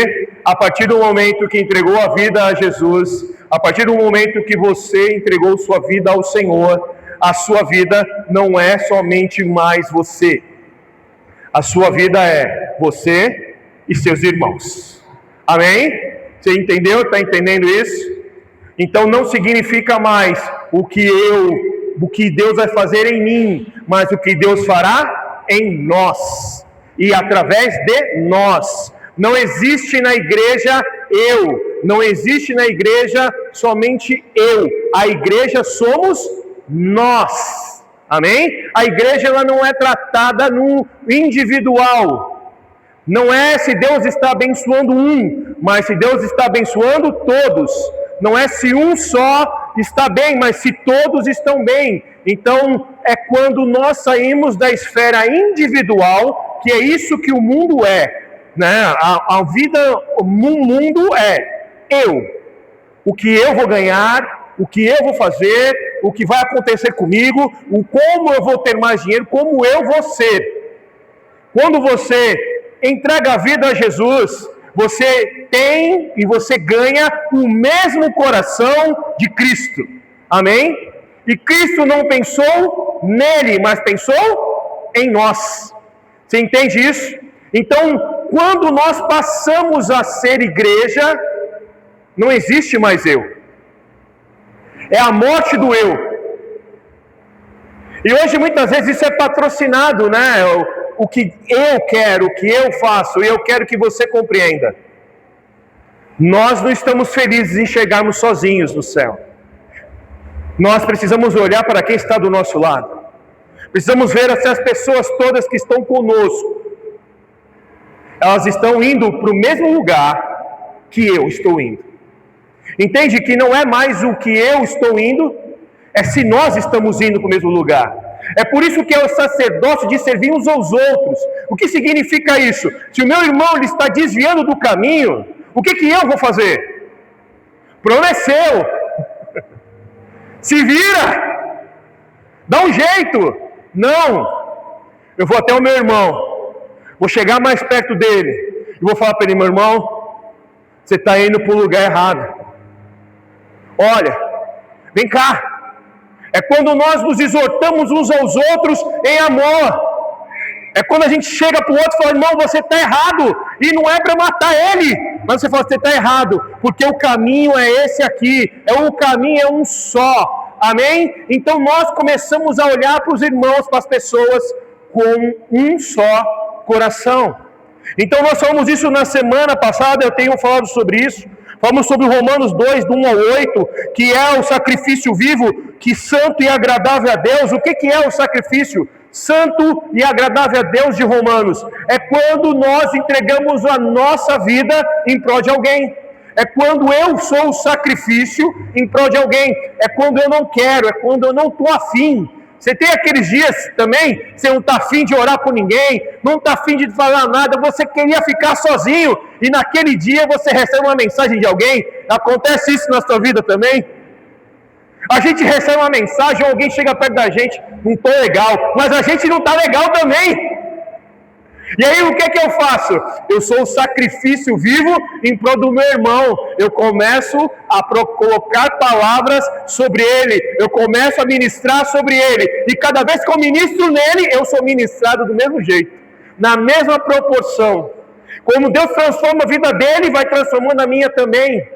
você, a partir do momento que entregou a vida a Jesus, a partir do momento que você entregou sua vida ao Senhor, a sua vida não é somente mais você. A sua vida é você e seus irmãos. Amém? Você entendeu? Está entendendo isso? Então não significa mais o que Deus vai fazer em mim, mas o que Deus fará em nós e através de nós. Não existe na igreja eu, não existe na igreja somente eu. A igreja somos nós. Amém? A igreja ela não é tratada no individual. Não é se Deus está abençoando um, mas se Deus está abençoando todos. Não é se um só está bem, mas se todos estão bem. Então, é quando nós saímos da esfera individual, que é isso que o mundo é. Né? A vida no mundo é eu. O que eu vou ganhar, o que eu vou fazer, o que vai acontecer comigo, como eu vou ter mais dinheiro, como eu vou ser. Quando você entrega a vida a Jesus, você tem e você ganha o mesmo coração de Cristo. Amém? E Cristo não pensou nele, mas pensou em nós. Você entende isso? Então, quando nós passamos a ser igreja, não existe mais eu. É a morte do eu. E hoje muitas vezes isso é patrocinado, né? O que eu quero, o que eu faço, e eu quero que você compreenda. Nós não estamos felizes em chegarmos sozinhos no céu. Nós precisamos olhar para quem está do nosso lado. Precisamos ver essas pessoas todas que estão conosco. Elas estão indo para o mesmo lugar que eu estou indo. Entende que não é mais o que eu estou indo, é se nós estamos indo para o mesmo lugar. É por isso que é o sacerdócio de servir uns aos outros. O que significa isso? Se o meu irmão ele está desviando do caminho, o que eu vou fazer? O problema é seu. Se vira. Dá um jeito. Não. Eu vou até o meu irmão. Vou chegar mais perto dele. E vou falar para ele, meu irmão, você está indo para o lugar errado. Olha, vem cá. É quando nós nos exortamos uns aos outros em amor. É quando a gente chega para o outro e fala, irmão, você está errado. E não é para matar ele. Mas você fala, você está errado. Porque o caminho é esse aqui. O caminho é um só. Amém? Então nós começamos a olhar para os irmãos, para as pessoas, com um só coração. Então nós falamos isso na semana passada, eu tenho falado sobre isso. Falamos sobre Romanos 2, do 1 ao 8, que é o sacrifício vivo, que santo e agradável a Deus. O que é o sacrifício santo e agradável a Deus de Romanos? É quando nós entregamos a nossa vida em prol de alguém. É quando eu sou o sacrifício em prol de alguém. É quando eu não quero, é quando eu não estou afim. Você tem aqueles dias também, você não está afim de orar por ninguém, não está afim de falar nada, você queria ficar sozinho, e naquele dia você recebe uma mensagem de alguém. Acontece isso na sua vida também? A gente recebe uma mensagem, alguém chega perto da gente, não estou legal, mas a gente não está legal também. E aí o que eu faço? Eu sou o sacrifício vivo em prol do meu irmão. Eu começo a colocar palavras sobre ele. Eu começo a ministrar sobre ele. E cada vez que eu ministro nele, eu sou ministrado do mesmo jeito. Na mesma proporção. Como Deus transforma a vida dele, vai transformando a minha também.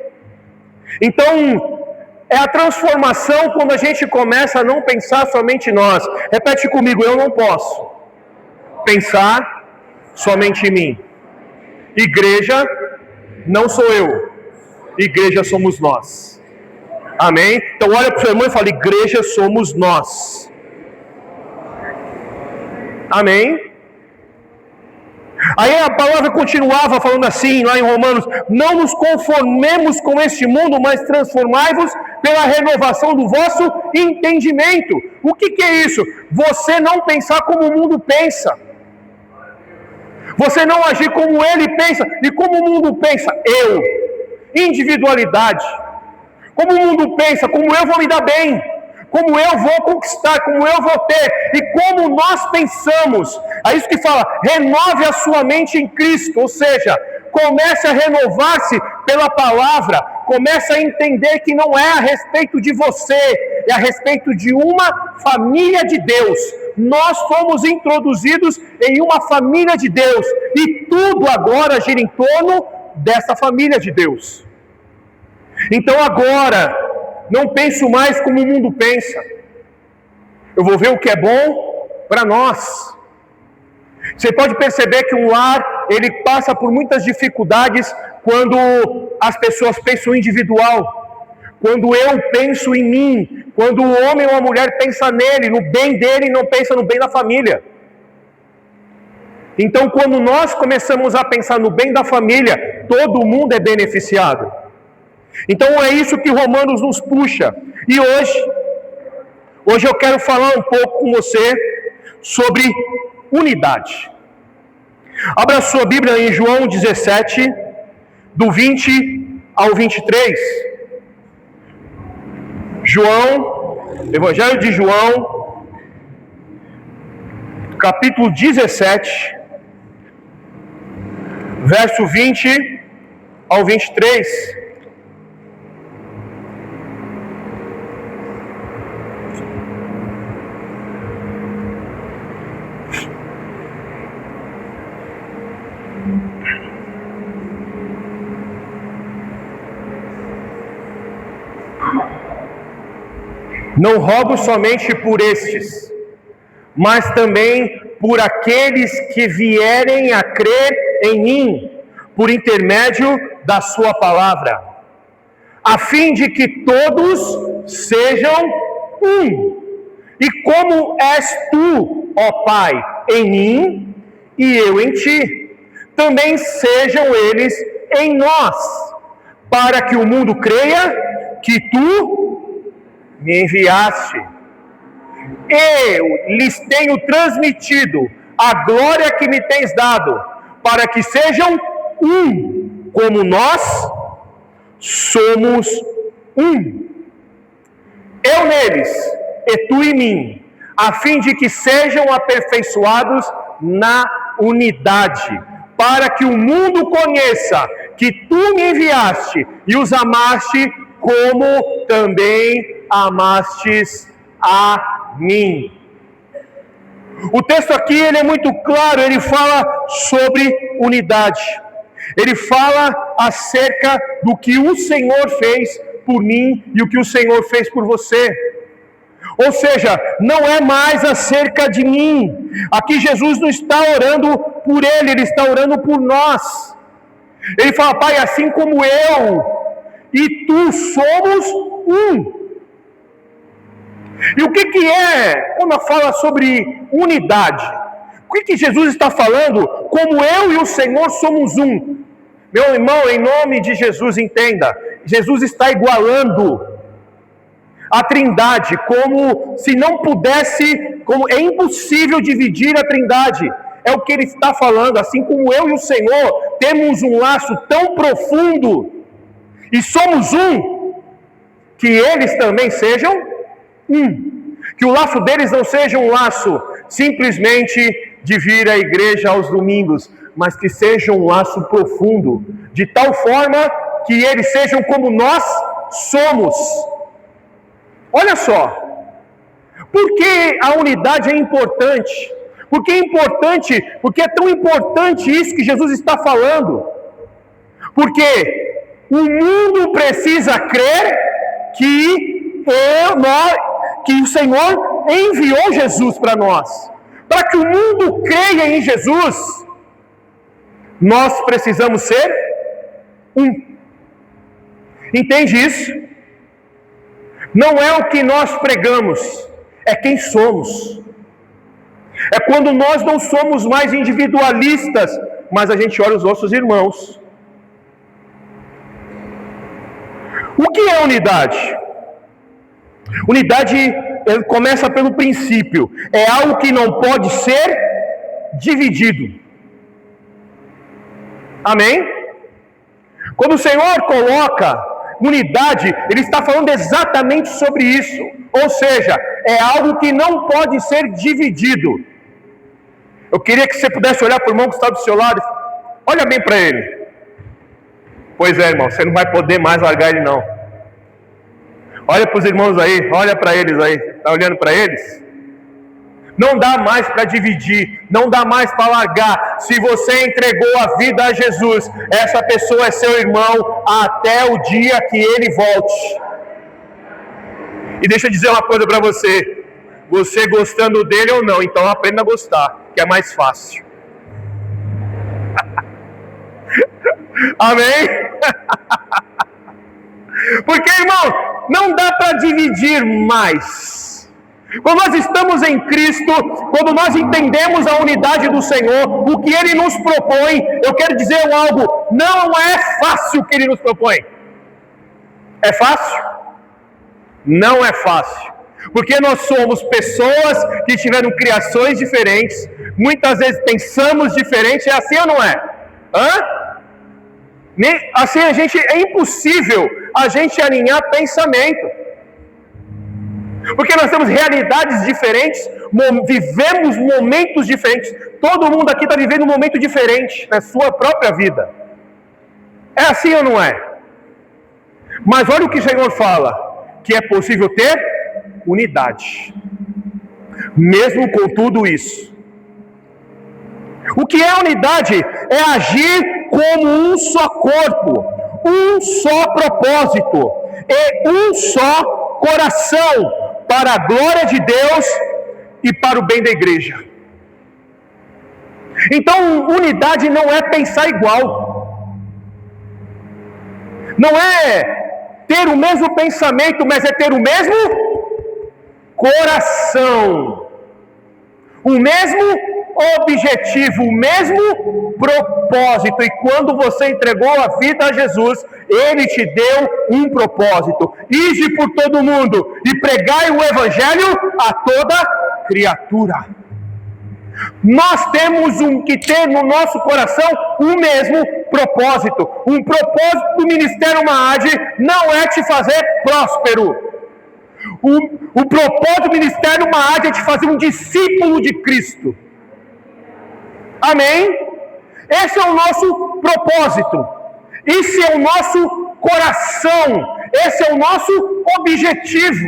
Então, é a transformação quando a gente começa a não pensar somente em nós. Repete comigo, eu não posso pensar somente em mim. Igreja não sou eu. Igreja somos nós. Amém? Então olha para o seu irmão e fala, igreja somos nós. Amém? Aí a palavra continuava falando assim, lá em Romanos, não nos conformemos com este mundo, mas transformai-vos pela renovação do vosso entendimento. O que é isso? Você não pensar como o mundo pensa. Você não agir como ele pensa. E como o mundo pensa? Eu. Individualidade. Como o mundo pensa? Como eu vou me dar bem. Como eu vou conquistar. Como eu vou ter. E como nós pensamos. É isso que fala. Renove a sua mente em Cristo. Ou seja, comece a renovar-se pela palavra, comece a entender que não é a respeito de você, é a respeito de uma família de Deus. Nós fomos introduzidos em uma família de Deus, e tudo agora gira em torno dessa família de Deus. Então agora, não penso mais como o mundo pensa. Eu vou ver o que é bom para nós. Você pode perceber que um lar, ele passa por muitas dificuldades quando as pessoas pensam individual, quando eu penso em mim, quando o homem ou a mulher pensa nele, no bem dele, e não pensa no bem da família. Então, quando nós começamos a pensar no bem da família, todo mundo é beneficiado. Então é isso que Romanos nos puxa. E hoje eu quero falar um pouco com você sobre unidade. Abra sua Bíblia em João 17, do 20 ao 23. Evangelho de João, capítulo 17, verso 20 ao 23. Não rogo somente por estes, mas também por aqueles que vierem a crer em mim, por intermédio da sua palavra, a fim de que todos sejam um. E como és tu, ó Pai, em mim e eu em ti, também sejam eles em nós, para que o mundo creia que tu me enviaste. Eu lhes tenho transmitido a glória que me tens dado, para que sejam um, como nós somos um. Eu neles, e tu em mim, a fim de que sejam aperfeiçoados na unidade, para que o mundo conheça que tu me enviaste e os amaste como também amastes a mim. O texto aqui ele é muito claro, ele fala sobre unidade. Ele fala acerca do que o Senhor fez por mim e o que o Senhor fez por você. Ou seja, não é mais acerca de mim. Aqui Jesus não está orando por ele, ele está orando por nós. Ele fala, Pai, assim como eu e tu somos um. E o que é, quando fala sobre unidade? O que Jesus está falando? Como eu e o Senhor somos um. Meu irmão, em nome de Jesus, entenda. Jesus está igualando a Trindade, como se não pudesse, como é impossível dividir a Trindade. É o que ele está falando. Assim como eu e o Senhor temos um laço tão profundo e somos um, que eles também sejam um. Que o laço deles não seja um laço simplesmente de vir à igreja aos domingos, mas que seja um laço profundo, de tal forma que eles sejam como nós somos. Olha só, por que a unidade é importante? Porque é importante, porque é tão importante isso que Jesus está falando. Porque o mundo precisa crer que o Senhor enviou Jesus para nós. Para que o mundo creia em Jesus, nós precisamos ser um. Entende isso? Não é o que nós pregamos, é quem somos. É quando nós não somos mais individualistas, mas a gente olha os nossos irmãos. O que é unidade? Unidade começa pelo princípio. É algo que não pode ser dividido. Amém? Quando o Senhor coloca unidade, Ele está falando exatamente sobre isso. Ou seja, é algo que não pode ser dividido. Eu queria que você pudesse olhar para o irmão que está do seu lado. Olha bem para ele. Pois é, irmão, você não vai poder mais largar ele não. Olha para os irmãos aí, olha para eles aí, está olhando para eles? Não dá mais para dividir, não dá mais para largar. Se você entregou a vida a Jesus, essa pessoa é seu irmão até o dia que ele volte. E deixa eu dizer uma coisa para você, você gostando dele ou não, então aprenda a gostar, que é mais fácil. Amém? Porque, irmão, não dá para dividir mais. Quando nós estamos em Cristo, quando nós entendemos a unidade do Senhor, o que Ele nos propõe, eu quero dizer algo, não é fácil o que Ele nos propõe. É fácil? Não é fácil. Porque nós somos pessoas que tiveram criações diferentes, muitas vezes pensamos diferente, é assim ou não é? Assim é impossível a gente alinhar pensamento. Porque nós temos realidades diferentes, vivemos momentos diferentes. Todo mundo aqui está vivendo um momento diferente na sua própria vida. É assim ou não é? Mas olha o que o Senhor fala, que é possível ter unidade, mesmo com tudo isso. O que é unidade? É agir como um só corpo, um só propósito e um só coração, para a glória de Deus e para o bem da igreja. Então, unidade não é pensar igual, não é ter o mesmo pensamento, mas é ter o mesmo coração, o mesmo objetivo, o mesmo propósito. E quando você entregou a vida a Jesus, Ele te deu um propósito: ide por todo mundo e pregai o Evangelho a toda criatura. Nós temos que ter no nosso coração o mesmo propósito. Um propósito do Ministério Maad não é te fazer próspero. O propósito do Ministério Maad é te fazer um discípulo de Cristo. Amém? Esse é o nosso propósito, esse é o nosso coração, esse é o nosso objetivo,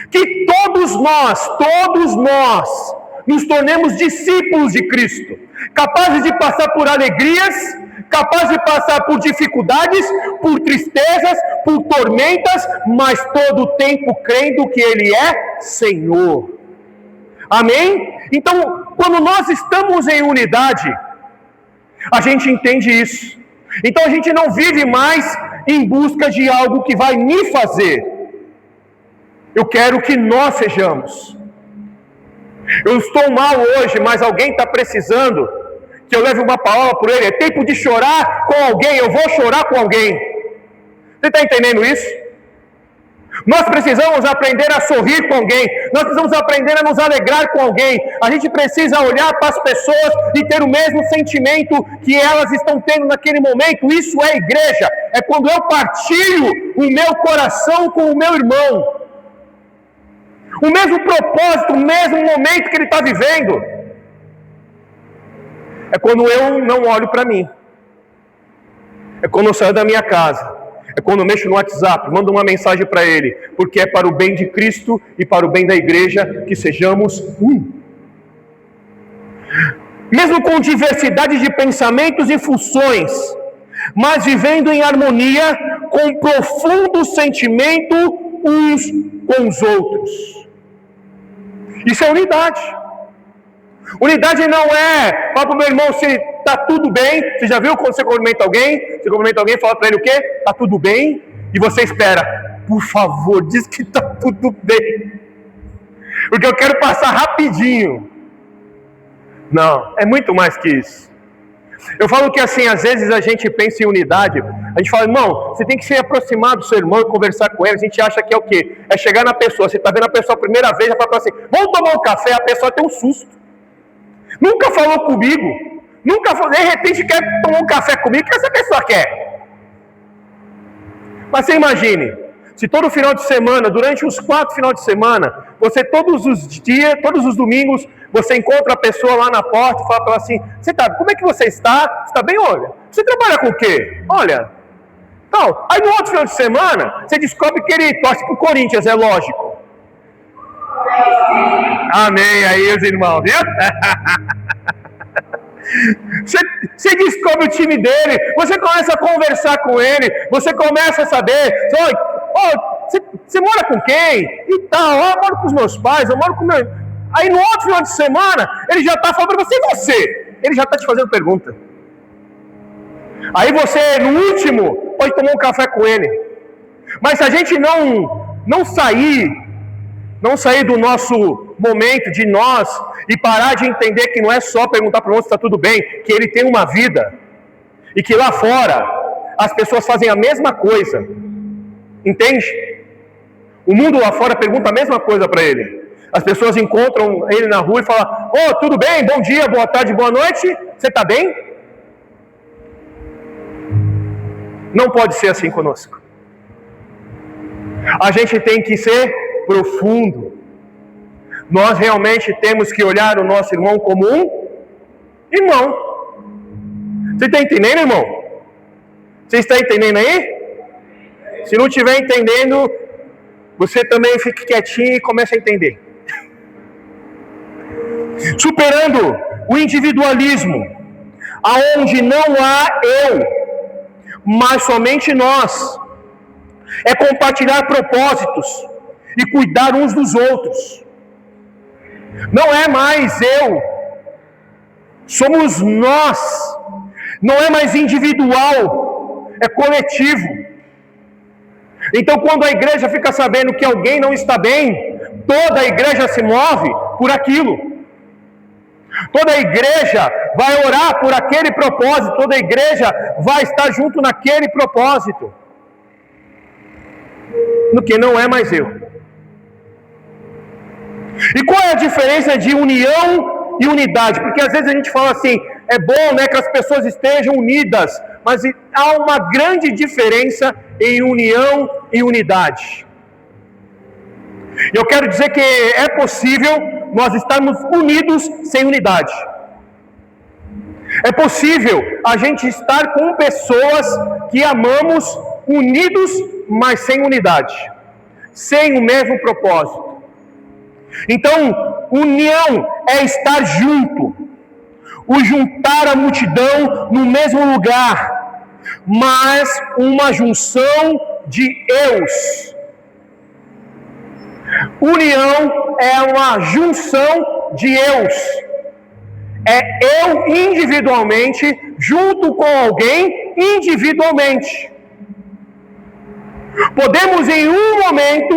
que todos nós nos tornemos discípulos de Cristo, capazes de passar por alegrias, capazes de passar por dificuldades, por tristezas, por tormentas, mas todo o tempo crendo que Ele é Senhor. Amém? Então, quando nós estamos em unidade, a gente entende isso. Então a gente não vive mais em busca de algo que vai me fazer. Eu quero que nós sejamos. Eu estou mal hoje, mas alguém está precisando que eu leve uma palavra por ele. É tempo de chorar com alguém, eu vou chorar com alguém. Você está entendendo isso? Nós precisamos aprender a sorrir com alguém, nós precisamos aprender a nos alegrar com alguém, a gente precisa olhar para as pessoas e ter o mesmo sentimento que elas estão tendo naquele momento. Isso é igreja, é quando eu partilho o meu coração com o meu irmão, o mesmo propósito, o mesmo momento que ele está vivendo. É quando eu não olho para mim, é quando eu saio da minha casa, é quando eu mexo no WhatsApp, mando uma mensagem para ele, porque é para o bem de Cristo e para o bem da igreja que sejamos um. Mesmo com diversidade de pensamentos e funções, mas vivendo em harmonia, com profundo sentimento uns com os outros. Isso é unidade. Unidade não é, fala para o meu irmão se está tudo bem. Você já viu quando você cumprimenta alguém? Você cumprimenta alguém e fala para ele o quê? Está tudo bem? E você espera, por favor, diz que está tudo bem, porque eu quero passar rapidinho. Não, é muito mais que isso. Eu falo que assim, às vezes a gente pensa em unidade, a gente fala, irmão, você tem que se aproximar do seu irmão e conversar com ele. A gente acha que é o quê? É chegar na pessoa, você está vendo a pessoa a primeira vez, já fala assim, vamos tomar um café, a pessoa tem um susto. Nunca falou comigo, nunca falou, de repente quer tomar um café comigo, o que essa pessoa quer? Mas você imagine, se todo final de semana, durante os 4 finais de semana, você todos os dias, todos os domingos, você encontra a pessoa lá na porta e fala para ela assim, como é que você está? Você está bem? Olha, você trabalha com o quê? Olha, Então, aí no outro final de semana, você descobre que ele torce pro Corinthians, é lógico. Amém, aí os irmãos, viu? Você descobre o time dele, você começa a conversar com ele, você começa a saber, você mora com quem? E tal, eu moro com os meus pais, eu moro com meu... Aí no outro final de semana, ele já está falando para você, e você? Ele já está te fazendo pergunta. Aí você, no último, pode tomar um café com ele. Mas se a gente não sair do nosso momento, de nós, e parar de entender que não é só perguntar para o outro se está tudo bem, que ele tem uma vida, e que lá fora as pessoas fazem a mesma coisa, entende? O mundo lá fora pergunta a mesma coisa para ele. As pessoas encontram ele na rua e falam: "Ô, tudo bem? Bom dia, boa tarde, boa noite, você está bem?" Não pode ser assim conosco. A gente tem que ser profundo. Nós realmente temos que olhar o nosso irmão como um irmão. Você está entendendo, irmão? Você está entendendo aí? Se não estiver entendendo, você também fique quietinho e comece a entender. Superando o individualismo, aonde não há eu, mas somente nós. É compartilhar propósitos e cuidar uns dos outros. Não é mais eu, somos nós. Não é mais individual, é coletivo. Então, quando a igreja fica sabendo que alguém não está bem, toda a igreja se move por aquilo. Toda a igreja vai orar por aquele propósito, toda a igreja vai estar junto naquele propósito. No que não é mais eu. E qual é a diferença de união e unidade? Porque às vezes a gente fala assim, é bom, né, que as pessoas estejam unidas, mas há uma grande diferença em união e unidade. E eu quero dizer que é possível nós estarmos unidos sem unidade. É possível a gente estar com pessoas que amamos unidos, mas sem unidade, sem o mesmo propósito. Então, união é estar junto, o juntar a multidão no mesmo lugar, mas uma junção de eus. União é uma junção de eus. É eu individualmente junto com alguém individualmente. Podemos em um momento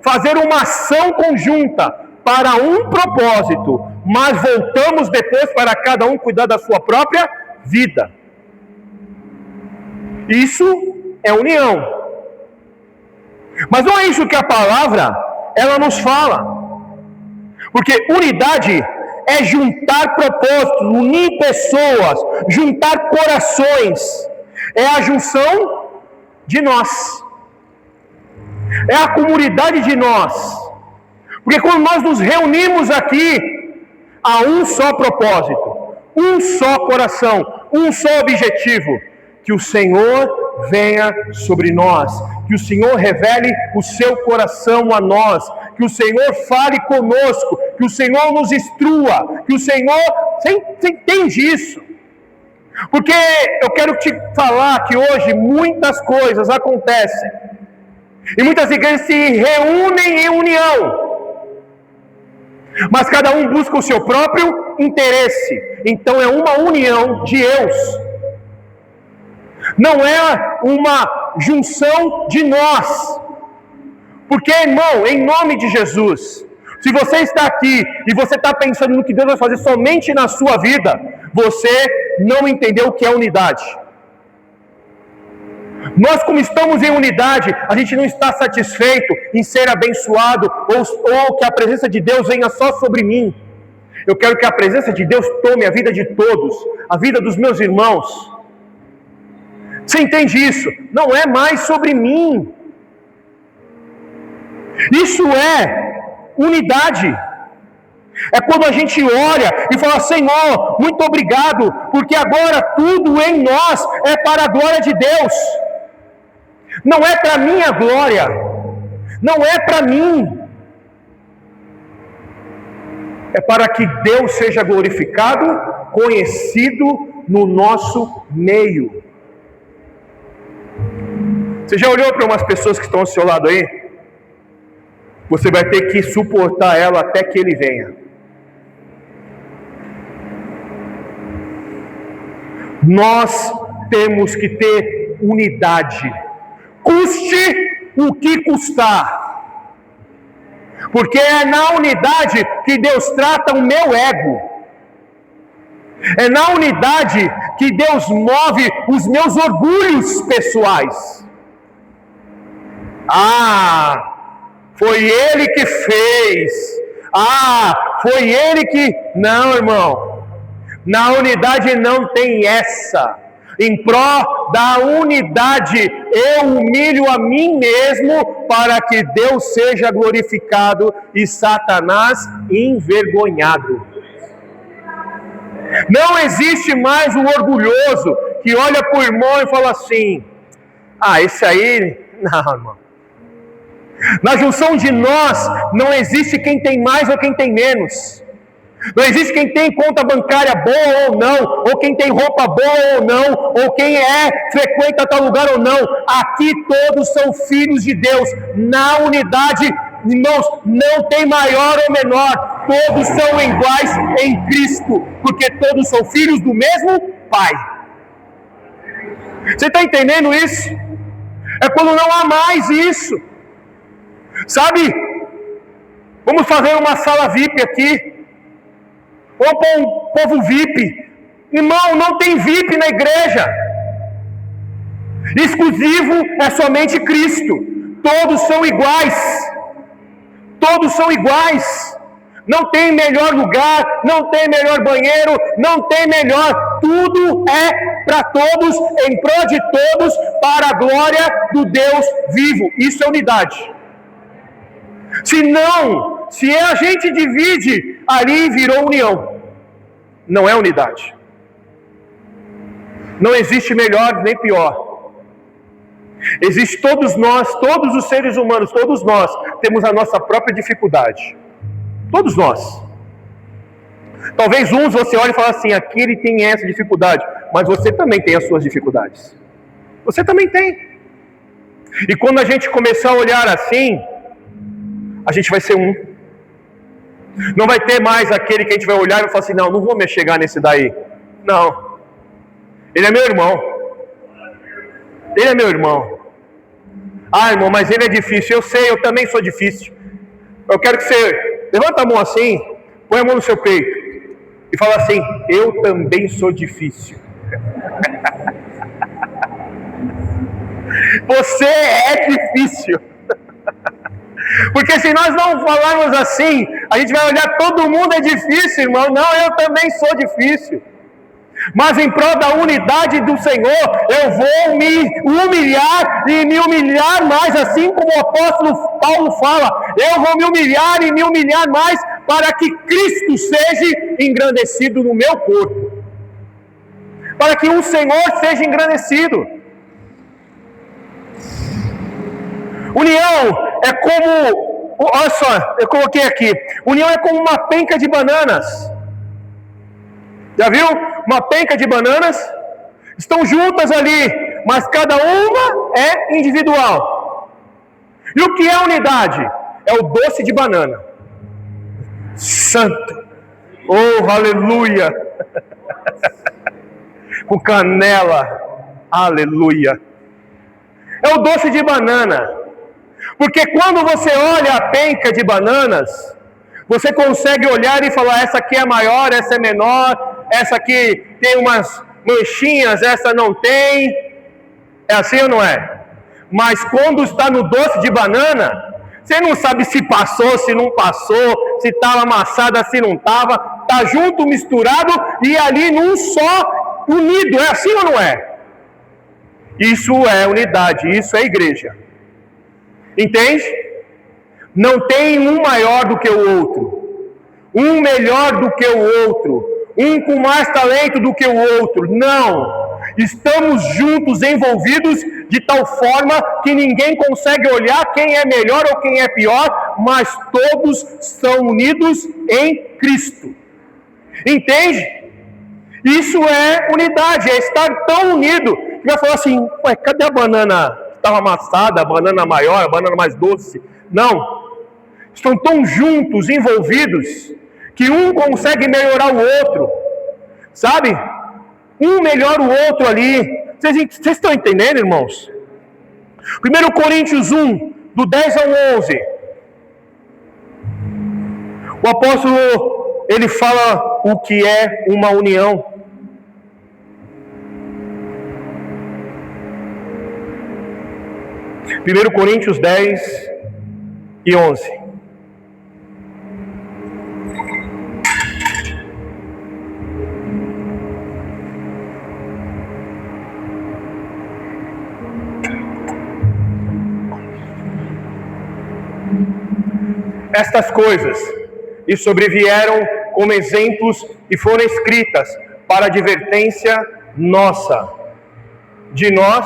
fazer uma ação conjunta para um propósito, mas voltamos depois para cada um cuidar da sua própria vida. Isso é união. Mas não é isso que a palavra ela nos fala. Porque unidade é juntar propósitos, unir pessoas, juntar corações. É a junção de nós. É a comunidade de nós. Porque quando nós nos reunimos aqui, há um só propósito, um só coração, um só objetivo: que o Senhor venha sobre nós, que o Senhor revele o seu coração a nós, que o Senhor fale conosco, que o Senhor nos instrua, que o Senhor... Você entende isso? Porque eu quero te falar que hoje muitas coisas acontecem, e muitas igrejas se reúnem em união, mas cada um busca o seu próprio interesse. Então é uma união de eus, não é uma junção de nós. Porque, irmão, em nome de Jesus, se você está aqui e você está pensando no que Deus vai fazer somente na sua vida, você não entendeu o que é unidade. Nós, como estamos em unidade, a gente não está satisfeito em ser abençoado ou que a presença de Deus venha só sobre mim. Eu quero que a presença de Deus tome a vida de todos, a vida dos meus irmãos. Você entende isso? Não é mais sobre mim. Isso é unidade. É quando a gente ora e fala: Senhor, muito obrigado, porque agora tudo em nós é para a glória de Deus. Não é para minha glória, não é para mim. É para que Deus seja glorificado, conhecido no nosso meio. Você já olhou para umas pessoas que estão ao seu lado aí? Você vai ter que suportar ela até que ele venha. Nós temos que ter unidade, custe o que custar. Porque é na unidade que Deus trata o meu ego. É na unidade que Deus move os meus orgulhos pessoais. Foi Ele que fez. Foi Ele que... Não, irmão. Na unidade não tem essa. Em pró da unidade, eu humilho a mim mesmo para que Deus seja glorificado e Satanás envergonhado. Não existe mais o orgulhoso que olha para o irmão e fala assim: esse aí, não, irmão. Na junção de nós, não existe quem tem mais ou quem tem menos. Não existe quem tem conta bancária boa ou não, ou quem tem roupa boa ou não, ou quem frequenta tal lugar ou não. Aqui todos são filhos de Deus. Na unidade, irmãos, não tem maior ou menor. Todos são iguais em Cristo, porque todos são filhos do mesmo Pai. Você está entendendo isso? É quando não há mais isso. Sabe? Vamos fazer uma sala VIP aqui. Ou para um povo VIP. Irmão, não tem VIP na igreja. Exclusivo é somente Cristo. Todos são iguais. Todos são iguais. Não tem melhor lugar, não tem melhor banheiro, não tem melhor. Tudo é para todos, em prol de todos, para a glória do Deus vivo. Isso é unidade. Se a gente divide, ali virou união. Não é unidade. Não existe melhor nem pior. Existe todos nós, todos os seres humanos, todos nós temos a nossa própria dificuldade. Todos nós. Talvez uns você olhe e fale assim: aquele tem essa dificuldade, mas você também tem as suas dificuldades. Você também tem. E quando a gente começar a olhar assim, a gente vai ser um. Não vai ter mais aquele que a gente vai olhar e vai falar assim: não vou me chegar nesse daí. Não. Ele é meu irmão. Ele é meu irmão. Irmão, mas ele é difícil. Eu sei, eu também sou difícil. Eu quero que você levanta a mão assim, põe a mão no seu peito e fala assim: eu também sou difícil. Você é difícil. Porque se nós não falarmos assim, a gente vai olhar, todo mundo é difícil, irmão. Não, eu também sou difícil. Mas em prol da unidade do Senhor, eu vou me humilhar e me humilhar mais, assim como o apóstolo Paulo fala. Eu vou me humilhar e me humilhar mais para que Cristo seja engrandecido no meu corpo. Para que o Senhor seja engrandecido. União é como, olha só, eu coloquei aqui, união é como uma penca de bananas. Já viu? Uma penca de bananas, estão juntas ali, mas cada uma é individual. E o que é unidade? É o doce de banana. Santo! Oh, aleluia! Com canela, aleluia! É o doce de banana. Porque quando você olha a penca de bananas, você consegue olhar e falar: essa aqui é maior, essa é menor, essa aqui tem umas manchinhas, essa não tem. É assim ou não é? Mas quando está no doce de banana, você não sabe se passou, se não passou, se estava amassada, se não estava. Está junto, misturado e ali num só, unido. É assim ou não é? Isso é unidade, isso é igreja. Entende? Não tem um maior do que o outro, um melhor do que o outro, um com mais talento do que o outro. Não. Estamos juntos, envolvidos de tal forma que ninguém consegue olhar quem é melhor ou quem é pior, mas todos são unidos em Cristo. Entende? Isso é unidade, é estar tão unido, que vai falar assim, ué, cadê a banana que estava amassada, a banana maior, a banana mais doce? Não, estão tão juntos, envolvidos, que um consegue melhorar o outro, sabe? Um melhora o outro ali. Vocês estão entendendo, irmãos? 1 Coríntios 1, do 10 ao 11, o apóstolo, ele fala o que é uma união. Primeiro Coríntios 10 e 11. Estas coisas lhe sobrevieram como exemplos e foram escritas para advertência nossa. De nós.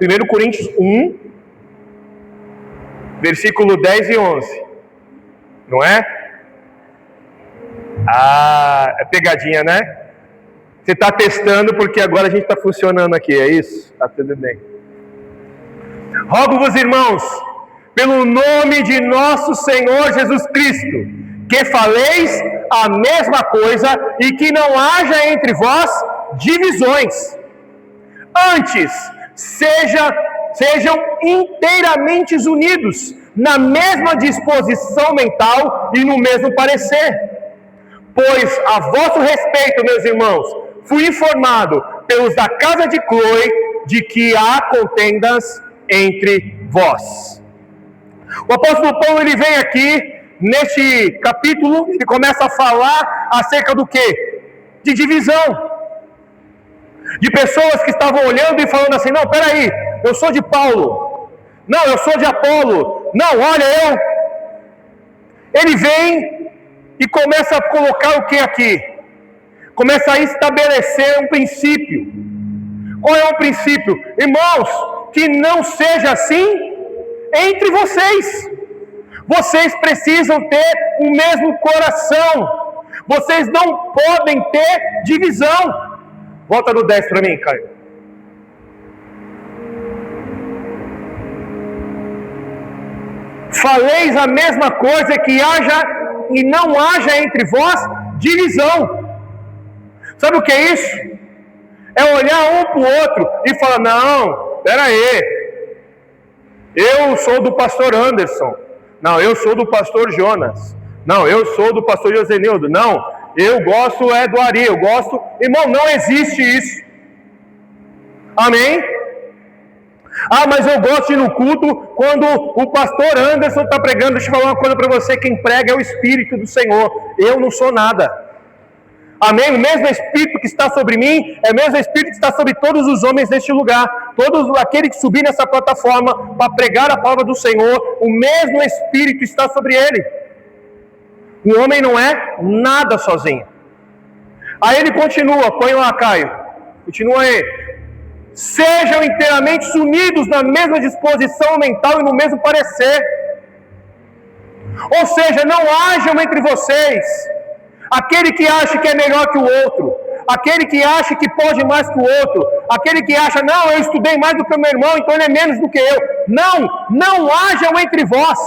1 Coríntios 1, versículo 10 e 11. Não é? É pegadinha, né? Você está testando porque agora a gente está funcionando aqui, é isso? Está tudo bem. Rogo-vos, irmãos, pelo nome de nosso Senhor Jesus Cristo, que faleis a mesma coisa e que não haja entre vós divisões. Antes, sejam inteiramente unidos na mesma disposição mental e no mesmo parecer. Pois a vosso respeito, meus irmãos, fui informado pelos da casa de Cloe de que há contendas entre vós. O apóstolo Paulo, ele vem aqui neste capítulo e começa a falar acerca do quê? De divisão. De pessoas que estavam olhando e falando assim, não, peraí, eu sou de Paulo, não, eu sou de Apolo, não, olha, Ele vem e começa a colocar o que aqui? Começa a estabelecer um princípio. Qual é o princípio? Irmãos, que não seja assim entre vocês. Vocês precisam ter o mesmo coração. Vocês não podem ter divisão. Volta no 10 para mim, Caio. Faleis a mesma coisa, que haja e não haja entre vós divisão. Sabe o que é isso? É olhar um para o outro e falar, não, espera aí, eu sou do pastor Anderson, não, eu sou do pastor Jonas, não, eu sou do pastor Josenildo, não, eu gosto do Ari, eu gosto... Irmão, não existe isso. Amém? Mas eu gosto de ir no culto quando o pastor Anderson está pregando. Deixa eu falar uma coisa para você, quem prega é o Espírito do Senhor, eu não sou nada. Amém? O mesmo Espírito que está sobre mim é o mesmo Espírito que está sobre todos os homens neste lugar. Todos aquele que subir nessa plataforma para pregar a palavra do Senhor, o mesmo Espírito está sobre ele. O homem não é nada sozinho. Aí ele continua, põe lá, Caio. Continua aí. Sejam inteiramente unidos na mesma disposição mental e no mesmo parecer. Ou seja, não hajam entre vocês aquele que acha que é melhor que o outro, aquele que acha que pode mais que o outro, aquele que acha, não, eu estudei mais do que o meu irmão, então ele é menos do que eu. Não hajam entre vós.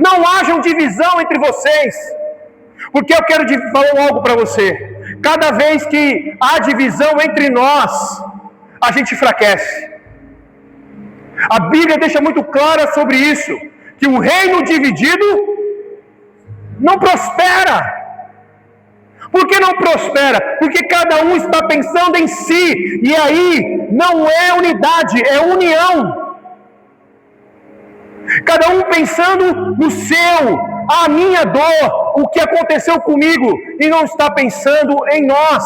Não hajam divisão entre vocês. Porque eu quero falar algo para você. Cada vez que há divisão entre nós, a gente enfraquece. A Bíblia deixa muito clara sobre isso, que o reino dividido não prospera. Por que não prospera? Porque cada um está pensando em si, e aí não é unidade, é união. Cada um pensando no seu, a minha dor, o que aconteceu comigo, e não está pensando em nós.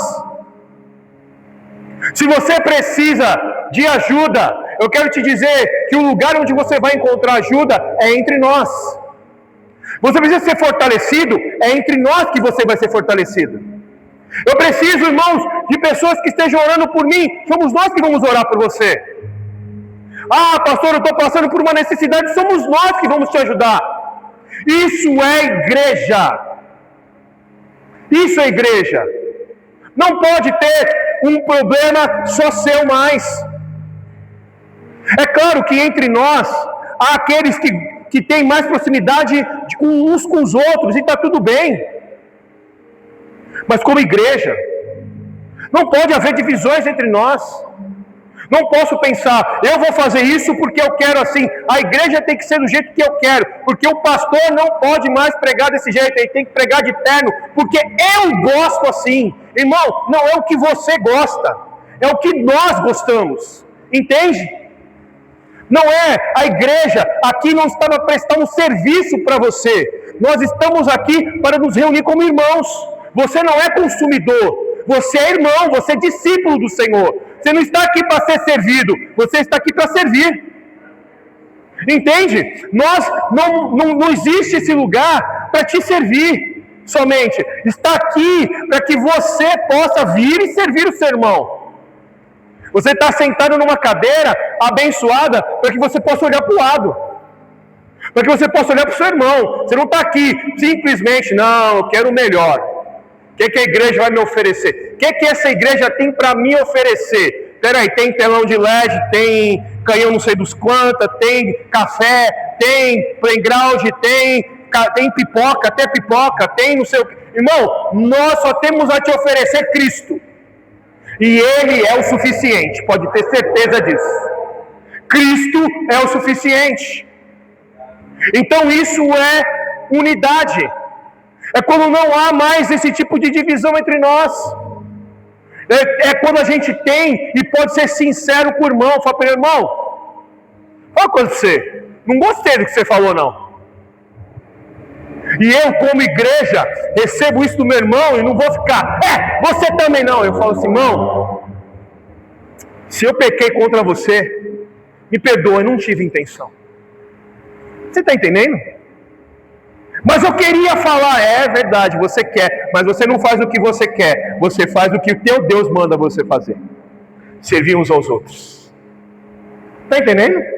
Se você precisa de ajuda, eu quero te dizer que o lugar onde você vai encontrar ajuda é entre nós. Você precisa ser fortalecido, é entre nós que você vai ser fortalecido. Eu preciso, irmãos, de pessoas que estejam orando por mim. Somos nós que vamos orar por você. Ah, pastor, eu estou passando por uma necessidade. Somos nós que vamos te ajudar. Isso é igreja. Isso é igreja. Não pode ter um problema só seu mais. É claro que entre nós há aqueles que têm mais proximidade uns com os outros, e está tudo bem. Mas como igreja, não pode haver divisões entre nós. Não posso pensar, eu vou fazer isso porque eu quero assim, a igreja tem que ser do jeito que eu quero, porque o pastor não pode mais pregar desse jeito, ele tem que pregar de terno, porque eu gosto assim. Irmão, não é o que você gosta, é o que nós gostamos, entende? Não é, a igreja aqui não está para prestar um serviço para você, nós estamos aqui para nos reunir como irmãos. Você não é consumidor, você é irmão, você é discípulo do Senhor. Você não está aqui para ser servido, você está aqui para servir. Entende? Não existe esse lugar para te servir somente. Está aqui para que você possa vir e servir o seu irmão. Você está sentado numa cadeira abençoada para que você possa olhar para o lado. Para que você possa olhar para o seu irmão. Você não está aqui simplesmente, não, eu quero o melhor. O que a igreja vai me oferecer? O que essa igreja tem para me oferecer? Peraí, tem telão de LED, tem canhão não sei dos quantos, tem café, tem playground, tem pipoca, até pipoca, tem não sei o que. Irmão, nós só temos a te oferecer Cristo. E Ele é o suficiente, pode ter certeza disso. Cristo é o suficiente. Então isso é unidade. É quando não há mais esse tipo de divisão entre nós. É quando a gente tem e pode ser sincero com o irmão. Fala para ele, irmão, fala uma coisa para você. Não gostei do que você falou, não. E eu, como igreja, recebo isso do meu irmão e não vou ficar, você também não. Eu falo assim, irmão, se eu pequei contra você, me perdoa, eu não tive intenção. Você está entendendo? Mas eu queria falar, é verdade, você quer, mas você não faz o que você quer, você faz o que o teu Deus manda você fazer. Servir uns aos outros. Está entendendo?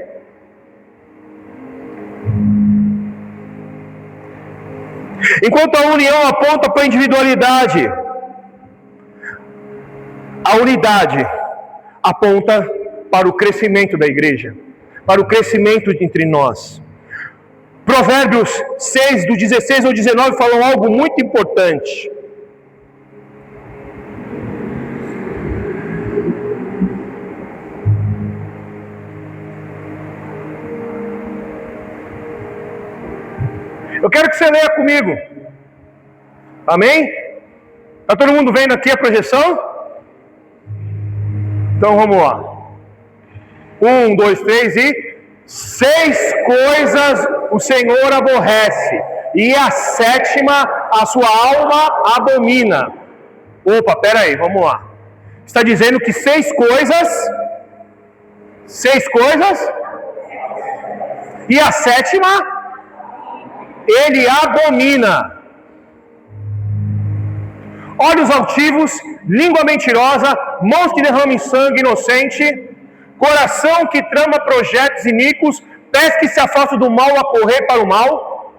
Enquanto a união aponta para a individualidade, a unidade aponta para o crescimento da igreja, para o crescimento entre nós. Provérbios 6, do 16 ao 19, falam algo muito importante. Eu quero que você leia comigo. Amém? Está todo mundo vendo aqui a projeção? Então vamos lá. 1, 2, 3 e... 6 coisas o Senhor aborrece, e a 7ª a sua alma abomina. Opa, peraí, vamos lá. Está dizendo que 6 coisas, e a 7ª ele abomina. Olhos altivos, língua mentirosa, mãos que derramam sangue inocente, coração que trama projetos iníquos, pés que se afastam do mal a correr para o mal,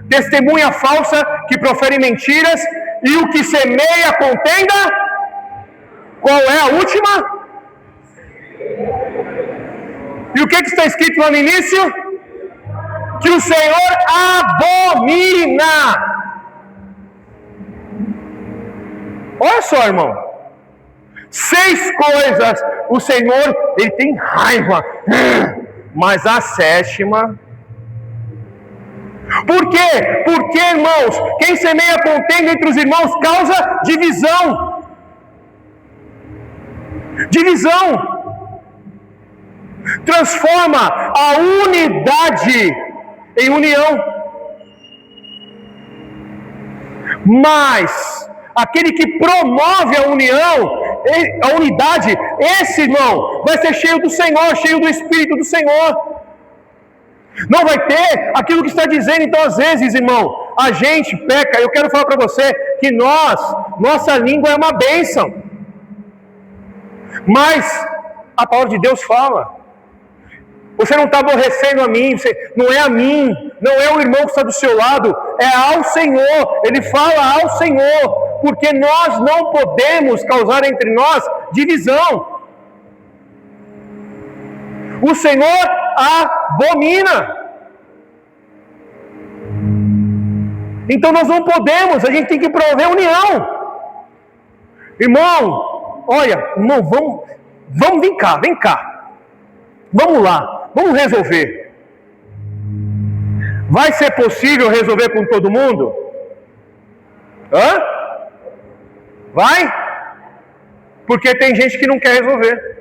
testemunha falsa que profere mentiras, e o que semeia contenda. Qual é a última? E o que está escrito lá no início? Que o Senhor abomina. Olha só, irmão. 6 coisas o Senhor, ele tem raiva, mas a 7ª... Por quê? Porque, irmãos, quem semeia contenda entre os irmãos causa divisão. Transforma a unidade em união. Mas aquele que promove a união, a unidade, esse irmão vai ser cheio do Senhor, cheio do Espírito do Senhor. Não vai ter aquilo que está dizendo. Então às vezes, irmão, a gente peca. Eu quero falar para você que nossa língua é uma bênção. Mas a palavra de Deus fala: você não está aborrecendo a mim, não é a mim, não é o irmão que está do seu lado, é ao Senhor. Ele fala ao Senhor, porque nós não podemos causar entre nós divisão. O Senhor abomina. Então nós não podemos, a gente tem que promover união. Irmão, olha, irmão, vamos, vem cá. Vamos lá, vamos resolver. Vai ser possível resolver com todo mundo? Vai? Porque tem gente que não quer resolver.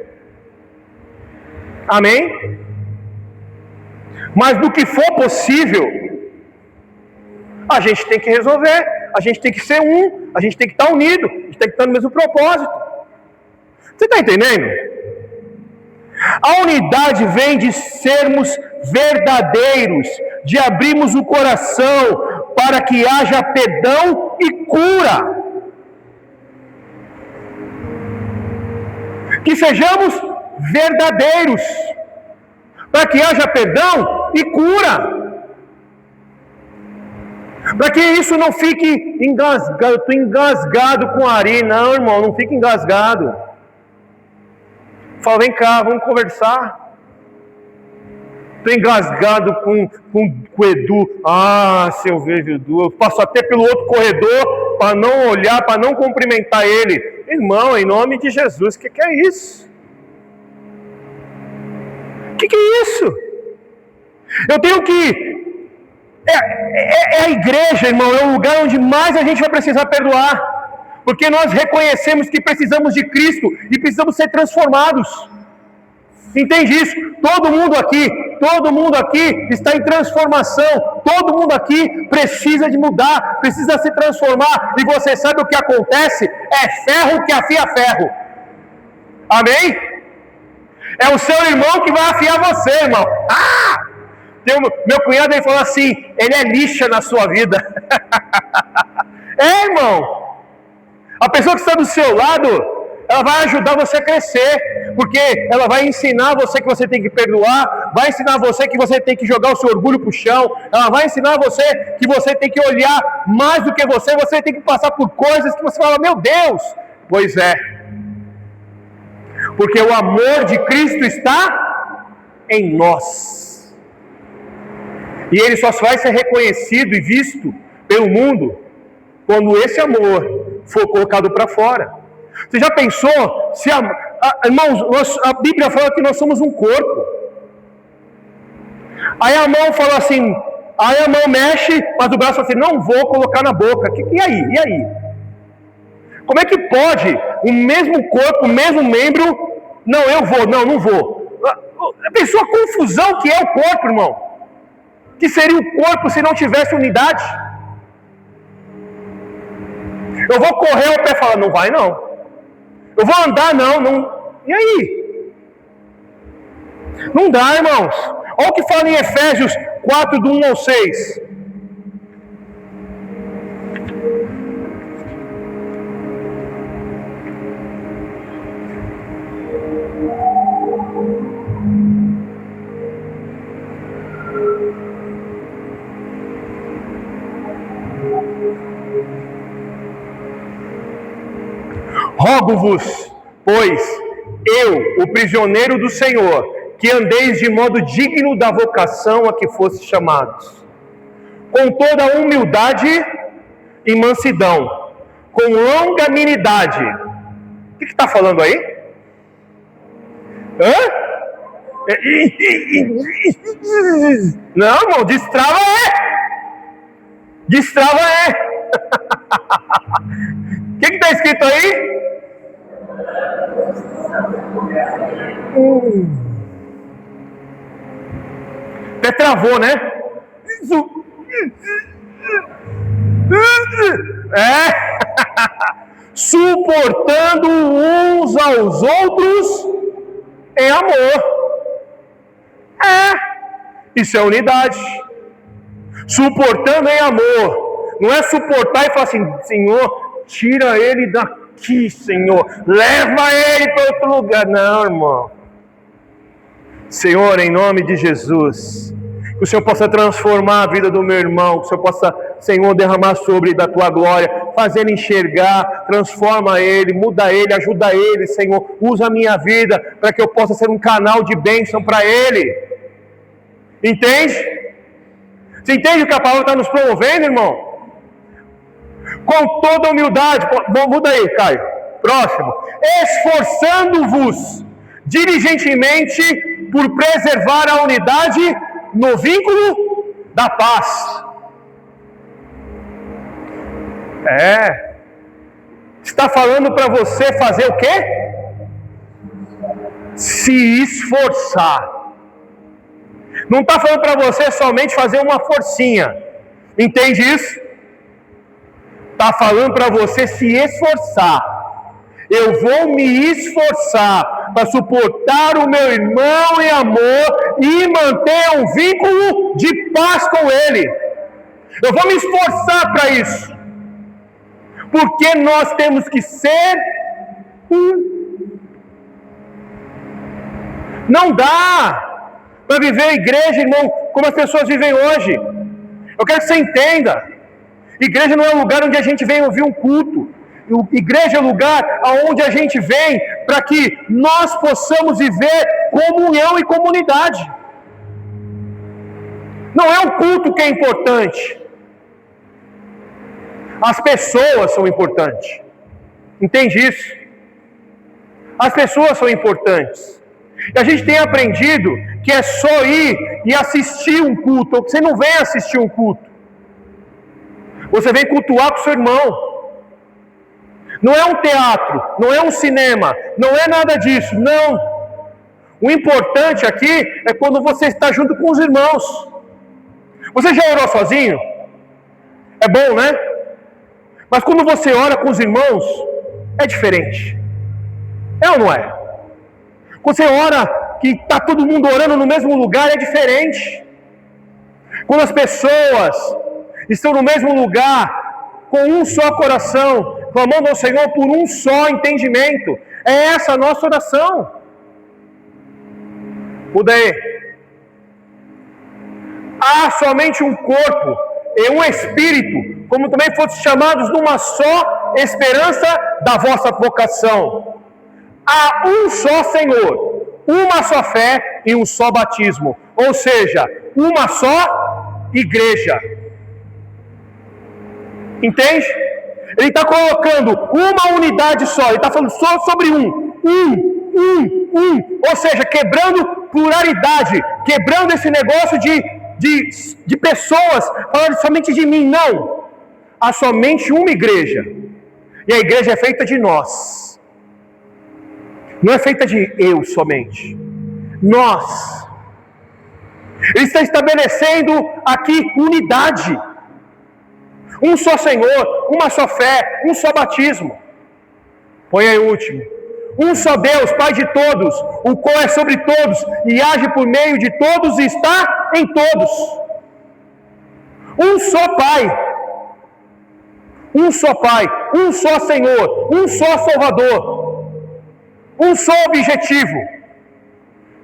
Amém? Mas do que for possível, a gente tem que resolver, a gente tem que ser um, a gente tem que estar unido, a gente tem que estar no mesmo propósito. Você está entendendo? A unidade vem de sermos verdadeiros, de abrirmos o coração para que haja perdão e cura. Que sejamos verdadeiros, para que haja perdão e cura. Para que isso não fique engasgado. Eu estou engasgado com Ari. Não, irmão, não fique engasgado. Fala, vem cá, vamos conversar. Estou engasgado com o Edu. Se eu vejo o Edu, eu passo até pelo outro corredor para não olhar, para não cumprimentar ele. Irmão, em nome de Jesus, o que é isso? O que é isso? Eu tenho que... É a igreja, irmão, é o lugar onde mais a gente vai precisar perdoar. Porque nós reconhecemos que precisamos de Cristo e precisamos ser transformados. Entende isso? Todo mundo aqui está em transformação. Todo mundo aqui precisa de mudar, precisa se transformar. E você sabe o que acontece? É ferro que afia ferro. Amém? É o seu irmão que vai afiar você, irmão. Meu cunhado, ele falou assim, ele é lixa na sua vida. Irmão. A pessoa que está do seu lado, ela vai ajudar você a crescer, porque ela vai ensinar você que você tem que perdoar, vai ensinar você que você tem que jogar o seu orgulho para o chão, ela vai ensinar você que você tem que olhar mais do que você tem que passar por coisas que você fala, meu Deus, pois é, porque o amor de Cristo está em nós, e ele só vai ser reconhecido e visto pelo mundo, quando esse amor for colocado para fora. Você já pensou, irmãos, a Bíblia fala que nós somos um corpo. Aí a mão fala assim, aí a mão mexe, mas o braço fala assim, não vou colocar na boca. E aí? Como é que pode o mesmo corpo, o mesmo membro, não vou. Pensou a confusão que é o corpo, irmão? Que seria o corpo se não tivesse unidade? Eu vou correr ao pé e falar, não vai não. Eu vou andar, não. E aí? Não dá, irmãos. Olha o que fala em Efésios 4, do 1 ao 6. Rogo-vos, pois, eu, o prisioneiro do Senhor, que andeis de modo digno da vocação a que fostes chamados, com toda a humildade e mansidão, com longanimidade. O que está falando aí? Não, irmão, destrava O que está escrito aí? Até travou, né? Suportando uns aos outros em amor. Isso é unidade. Suportando em amor. Não é suportar e falar assim: Senhor, tira ele daqui, Senhor. Leva ele para outro lugar. Não, irmão. Senhor, em nome de Jesus, que o Senhor possa transformar a vida do meu irmão, que o Senhor possa, Senhor, derramar sobre da Tua glória, fazer ele enxergar, transforma ele, muda ele, ajuda ele, Senhor, usa a minha vida para que eu possa ser um canal de bênção para ele. Entende? Você entende o que a palavra está nos promovendo, irmão? Com toda humildade, muda aí, Caio, próximo, esforçando-vos diligentemente por preservar a unidade no vínculo da paz. Está falando para você fazer o quê? Se esforçar. Não está falando para você somente fazer uma forcinha. Entende isso? Está falando para você se esforçar. Eu vou me esforçar para suportar o meu irmão em amor e manter um vínculo de paz com ele. Eu vou me esforçar para isso. Porque nós temos que ser um. Não dá para viver a igreja, irmão, como as pessoas vivem hoje. Eu quero que você entenda. Igreja não é um lugar onde a gente vem ouvir um culto. Igreja é um lugar onde a gente vem para que nós possamos viver comunhão e comunidade. Não é o culto que é importante. As pessoas são importantes. Entende isso? As pessoas são importantes. E a gente tem aprendido que é só ir e assistir um culto. Você não vem assistir um culto. Você vem cultuar com o seu irmão. Não é um teatro, não é um cinema, não é nada disso, não. O importante aqui é quando você está junto com os irmãos. Você já orou sozinho? É bom, né? Mas quando você ora com os irmãos, é diferente. É ou não é? Quando você ora, que está todo mundo orando no mesmo lugar, é diferente. Quando as pessoas estão no mesmo lugar, com um só coração, clamando ao Senhor por um só entendimento. É essa a nossa oração. Muda aí. Há somente um corpo e um espírito, como também foste chamados numa só esperança da vossa vocação. Há um só Senhor, uma só fé e um só batismo. Ou seja, uma só igreja. Entende? Ele está colocando uma unidade só. Ele está falando só sobre um. Ou seja, quebrando pluralidade. Quebrando esse negócio de pessoas falando somente de mim. Não. Há somente uma igreja. E a igreja é feita de nós. Não é feita de eu somente. Nós. Ele está estabelecendo aqui unidade. Um só Senhor, uma só fé, um só batismo. Põe aí o último. Um só Deus, Pai de todos, o qual é sobre todos e age por meio de todos e está em todos. Um só Pai. Um só Pai, um só Senhor, um só Salvador. Um só objetivo.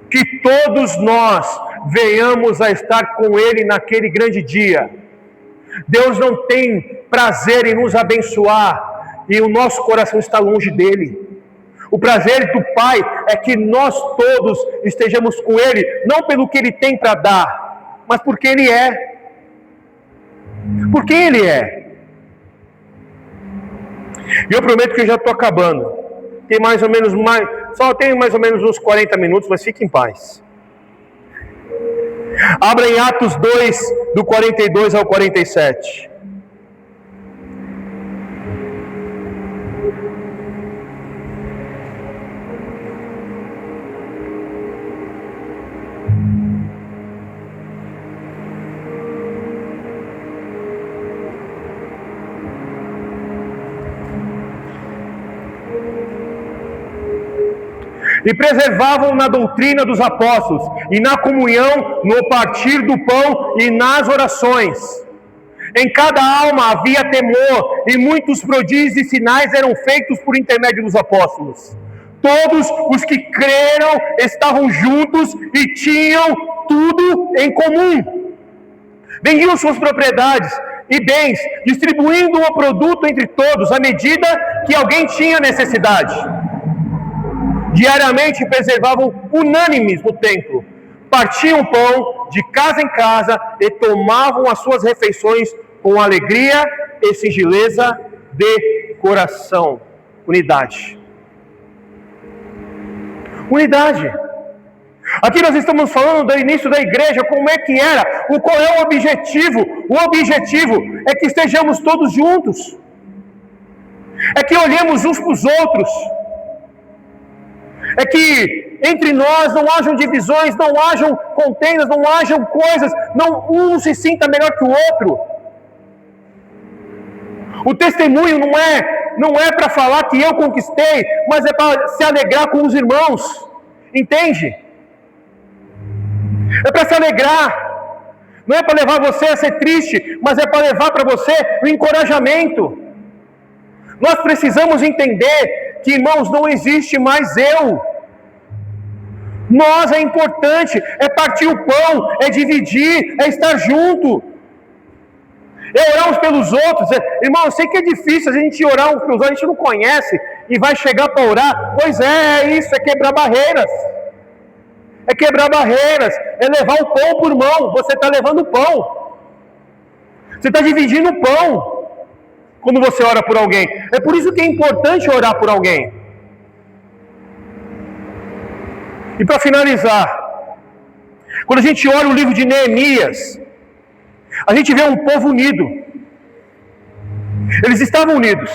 Que todos nós venhamos a estar com Ele naquele grande dia. Deus não tem prazer em nos abençoar e o nosso coração está longe dele. O prazer do Pai é que nós todos estejamos com Ele, não pelo que Ele tem para dar, mas porque Ele é. Porque Ele é. E eu prometo que eu já estou acabando. Só tenho mais ou menos uns 40 minutos, mas fique em paz. Abra em Atos 2, do 42 ao 47. E preservavam na doutrina dos apóstolos, e na comunhão, no partir do pão e nas orações. Em cada alma havia temor, e muitos prodígios e sinais eram feitos por intermédio dos apóstolos. Todos os que creram estavam juntos e tinham tudo em comum. Vendiam suas propriedades e bens, distribuindo o produto entre todos, à medida que alguém tinha necessidade. Diariamente preservavam unânimes no templo, partiam pão de casa em casa e tomavam as suas refeições com alegria e singeleza de coração. Unidade. Unidade. Aqui nós estamos falando do início da igreja, como é que era, qual é o objetivo? O objetivo é que estejamos todos juntos, é que olhemos uns para os outros, é que entre nós não hajam divisões, não hajam contendas, não hajam coisas, um se sinta melhor que o outro. O testemunho não é para falar que eu conquistei, mas é para se alegrar com os irmãos, entende? É para se alegrar, não é para levar você a ser triste, mas é para levar para você o encorajamento. Nós precisamos entender que, irmãos, não existe mais eu. Nós é importante, é partir o pão, é dividir, é estar junto. É orar uns pelos outros. Irmão, eu sei que é difícil a gente orar uns pelos outros, a gente não conhece e vai chegar para orar. Pois é isso, é quebrar barreiras. É quebrar barreiras, é levar o pão por mão. Você está levando o pão. Você está dividindo o pão quando você ora por alguém. É por isso que é importante orar por alguém. E para finalizar, quando a gente olha o livro de Neemias, a gente vê um povo unido. Eles estavam unidos.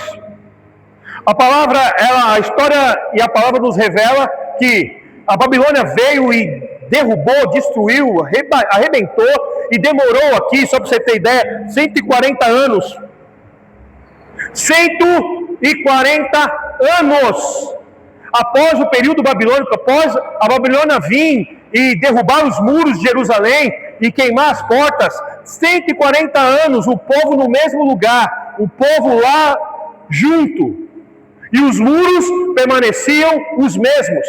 A história e a palavra nos revela que a Babilônia veio e derrubou, destruiu, arrebentou e demorou aqui, só para você ter ideia, 140 anos. 140 anos após o período babilônico, após a Babilônia vir e derrubar os muros de Jerusalém e queimar as portas, 140 anos, o povo no mesmo lugar, o povo lá junto, e os muros permaneciam os mesmos.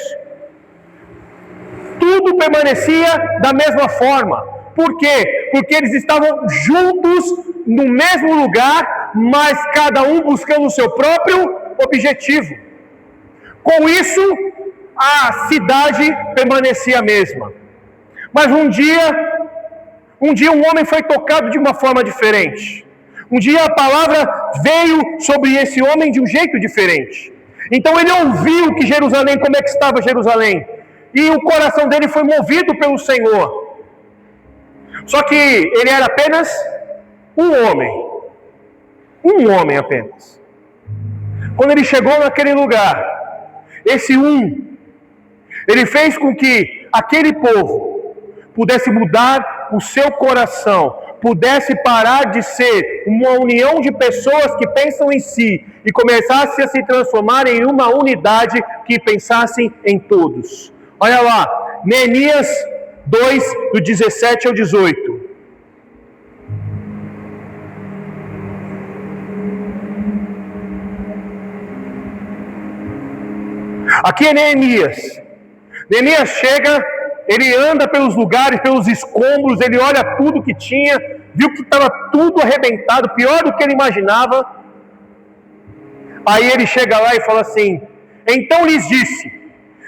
Tudo permanecia da mesma forma. Por quê? Porque eles estavam juntos no mesmo lugar, mas cada um buscando o seu próprio objetivo. Com isso, a cidade permanecia a mesma. Mas um dia um homem foi tocado de uma forma diferente. Um dia a palavra veio sobre esse homem de um jeito diferente. Então ele ouviu que Jerusalém, como é que estava Jerusalém. E o coração dele foi movido pelo Senhor. Só que ele era apenas um homem. Um homem apenas. Quando ele chegou naquele lugar, ele fez com que aquele povo pudesse mudar o seu coração, pudesse parar de ser uma união de pessoas que pensam em si e começasse a se transformar em uma unidade que pensassem em todos. Olha lá, Neemias 2, do 17 ao 18. Aqui é Neemias. Neemias chega, ele anda pelos lugares, pelos escombros, ele olha tudo que tinha, viu que estava tudo arrebentado, pior do que ele imaginava. Aí ele chega lá e fala assim: então lhes disse: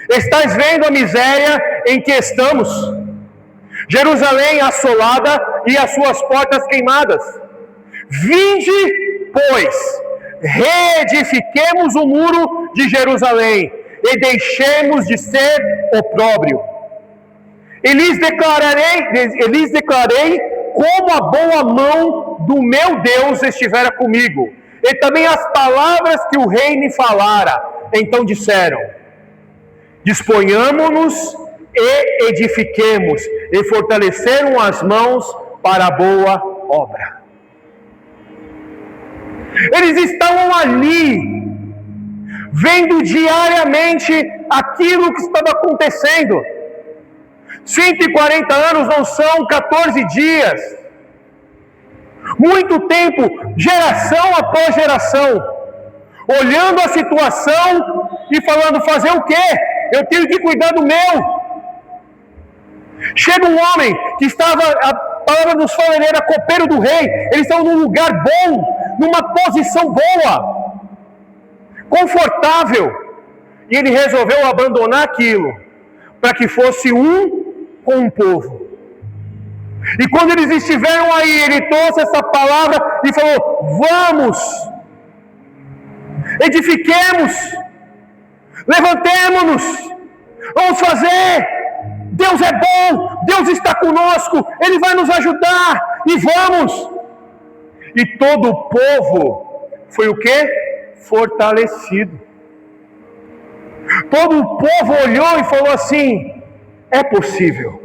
estais vendo a miséria em que estamos? Jerusalém assolada e as suas portas queimadas. Vinde, pois, reedifiquemos o muro de Jerusalém e deixemos de ser opróbrio. E lhes declarei como a boa mão do meu Deus estivera comigo, e também as palavras que o rei me falara. Então disseram: disponhamo-nos e edifiquemos, e fortaleceram as mãos para a boa obra. Eles estavam ali, vendo diariamente aquilo que estava acontecendo. 140 anos não são 14 dias. Muito tempo, geração após geração, olhando a situação e falando: fazer o quê? Eu tenho que cuidar do meu. Chega um homem que estava, a palavra nos fala, ele era copeiro do rei, eles estavam num lugar bom, numa posição boa, confortável, e ele resolveu abandonar aquilo, para que fosse um com o povo. E quando eles estiveram aí, ele trouxe essa palavra e falou: vamos, edifiquemos, levantemo-nos, vamos fazer. Deus é bom, Deus está conosco, Ele vai nos ajudar, e vamos. E todo o povo foi o quê? Fortalecido. Todo o povo olhou e falou assim: é possível.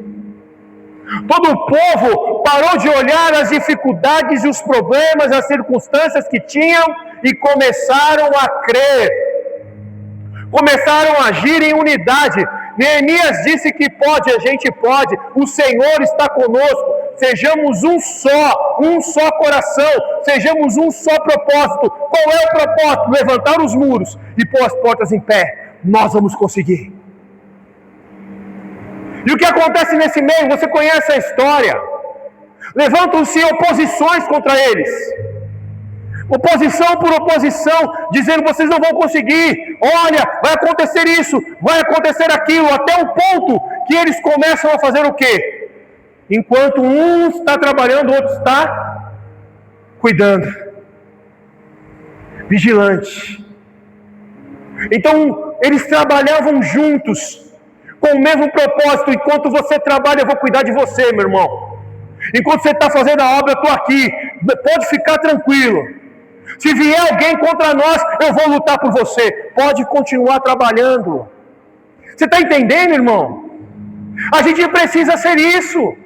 Todo o povo parou de olhar as dificuldades e os problemas, as circunstâncias que tinham, e começaram a crer. Começaram a agir em unidade. Neemias disse que pode, a gente pode, o Senhor está conosco, sejamos um só coração, sejamos um só propósito. Qual é o propósito? Levantar os muros e pôr as portas em pé. Nós vamos conseguir. E o que acontece nesse meio? Você conhece a história. Levantam-se oposições contra eles. Oposição por oposição, dizendo: vocês não vão conseguir, olha, vai acontecer isso, vai acontecer aquilo, até o ponto que eles começam a fazer o quê? Enquanto um está trabalhando, o outro está cuidando, vigilante. Então, eles trabalhavam juntos, com o mesmo propósito. Enquanto você trabalha, eu vou cuidar de você, meu irmão. Enquanto você está fazendo a obra, eu estou aqui, pode ficar tranquilo. Se vier alguém contra nós, eu vou lutar por você. Pode continuar trabalhando. Você está entendendo, irmão? A gente precisa ser isso.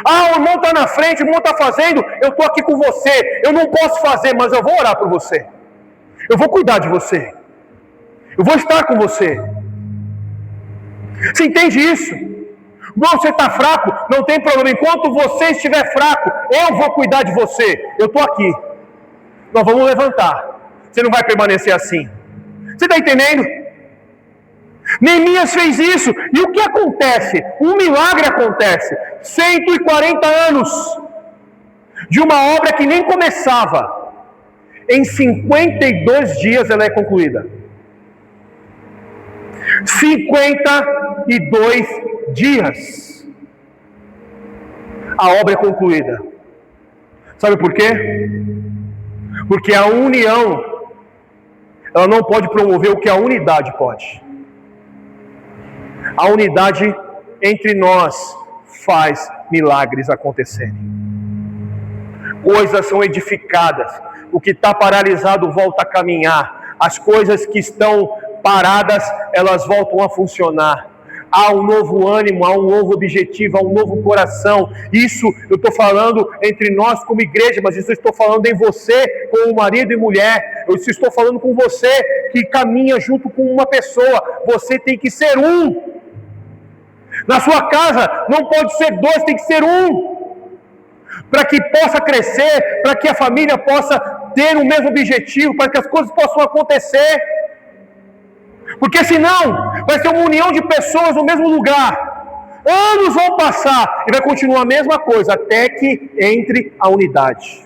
Ah, o irmão está na frente, o irmão está fazendo, eu estou aqui com você. Eu não posso fazer, mas eu vou orar por você. Eu vou cuidar de você. Eu vou estar com você. Você entende isso? Irmão, você está fraco, não tem problema. Enquanto você estiver fraco, eu vou cuidar de você. Eu estou aqui. Nós vamos levantar. Você não vai permanecer assim. Você está entendendo? Neemias fez isso. E o que acontece? Um milagre acontece. 140 anos de uma obra que nem começava. Em 52 dias ela é concluída. 52 dias. A obra é concluída. Sabe por quê? Porque a união, ela não pode promover o que a unidade pode. A unidade entre nós faz milagres acontecerem. Coisas são edificadas. O que está paralisado volta a caminhar. As coisas que estão paradas, elas voltam a funcionar. Há um novo ânimo, há um novo objetivo, há um novo coração. Isso eu estou falando entre nós como igreja, mas isso eu estou falando em você como marido e mulher. Eu estou falando com você que caminha junto com uma pessoa. Você tem que ser um. Na sua casa não pode ser dois, tem que ser um. Para que possa crescer, para que a família possa ter o mesmo objetivo, para que as coisas possam acontecer. Porque senão vai ser uma união de pessoas no mesmo lugar. Anos vão passar e vai continuar a mesma coisa, até que entre a unidade.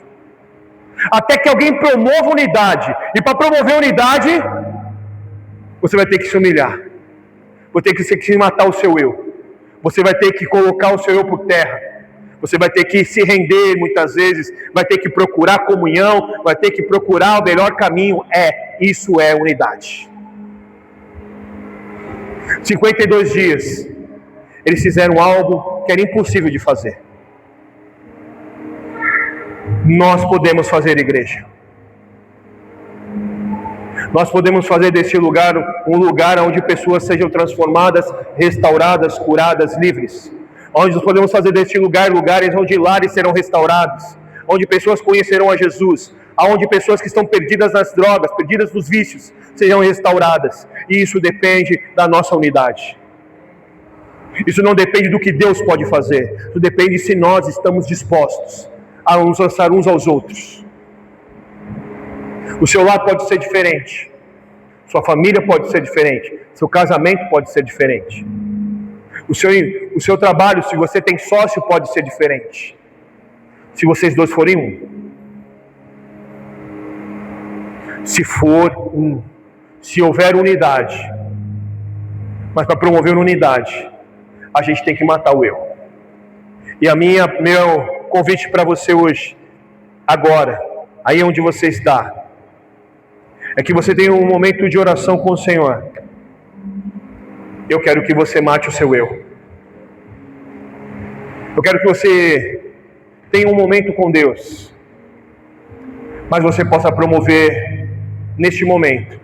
Até que alguém promova a unidade. E para promover a unidade, você vai ter que se humilhar. Você vai ter que matar o seu eu. Você vai ter que colocar o seu eu por terra. Você vai ter que se render muitas vezes. Vai ter que procurar comunhão. Vai ter que procurar o melhor caminho. Isso é unidade. 52 dias, eles fizeram algo que era impossível de fazer. Nós podemos fazer, igreja. Nós podemos fazer desse lugar um lugar onde pessoas sejam transformadas, restauradas, curadas, livres. Onde nós podemos fazer deste lugar lugares onde lares serão restaurados, onde pessoas conhecerão a Jesus, onde pessoas que estão perdidas nas drogas, perdidas nos vícios, sejam restauradas. E isso depende da nossa unidade. Isso não depende do que Deus pode fazer. Isso depende se nós estamos dispostos a nos lançar uns aos outros. O seu lar pode ser diferente, sua família pode ser diferente, seu casamento pode ser diferente, o seu trabalho, se você tem sócio, pode ser diferente, se vocês dois forem um. Se for um, se houver unidade, mas para promover unidade, a gente tem que matar o eu. E meu convite para você hoje, agora, aí onde você está, é que você tenha um momento de oração com o Senhor. Eu quero que você mate o seu eu. Eu quero que você tenha um momento com Deus, mas você possa promover neste momento,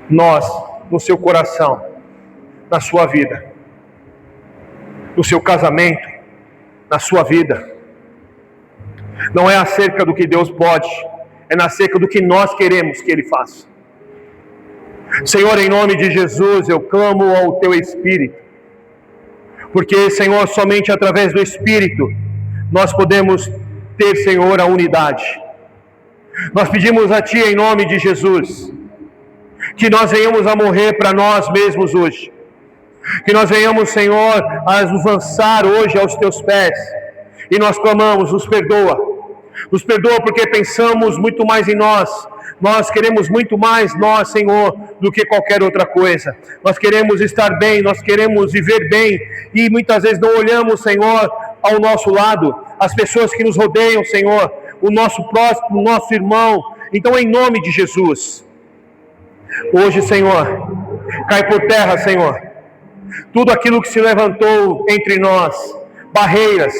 nós, no seu coração, na sua vida, no seu casamento, na sua vida. Não é acerca do que Deus pode, é acerca do que nós queremos que Ele faça. Senhor, em nome de Jesus, eu clamo ao Teu Espírito, porque, Senhor, somente através do Espírito nós podemos ter, Senhor, a unidade. Nós pedimos a Ti, em nome de Jesus, que nós venhamos a morrer para nós mesmos hoje, que nós venhamos, Senhor, a nos lançar hoje aos Teus pés, e nós clamamos, nos perdoa porque pensamos muito mais em nós queremos muito mais nós, Senhor, do que qualquer outra coisa. Nós queremos estar bem, nós queremos viver bem, e muitas vezes não olhamos, Senhor, ao nosso lado, as pessoas que nos rodeiam, Senhor, o nosso próximo, o nosso irmão. Então, em nome de Jesus, hoje, Senhor, cai por terra, Senhor, tudo aquilo que se levantou entre nós, barreiras,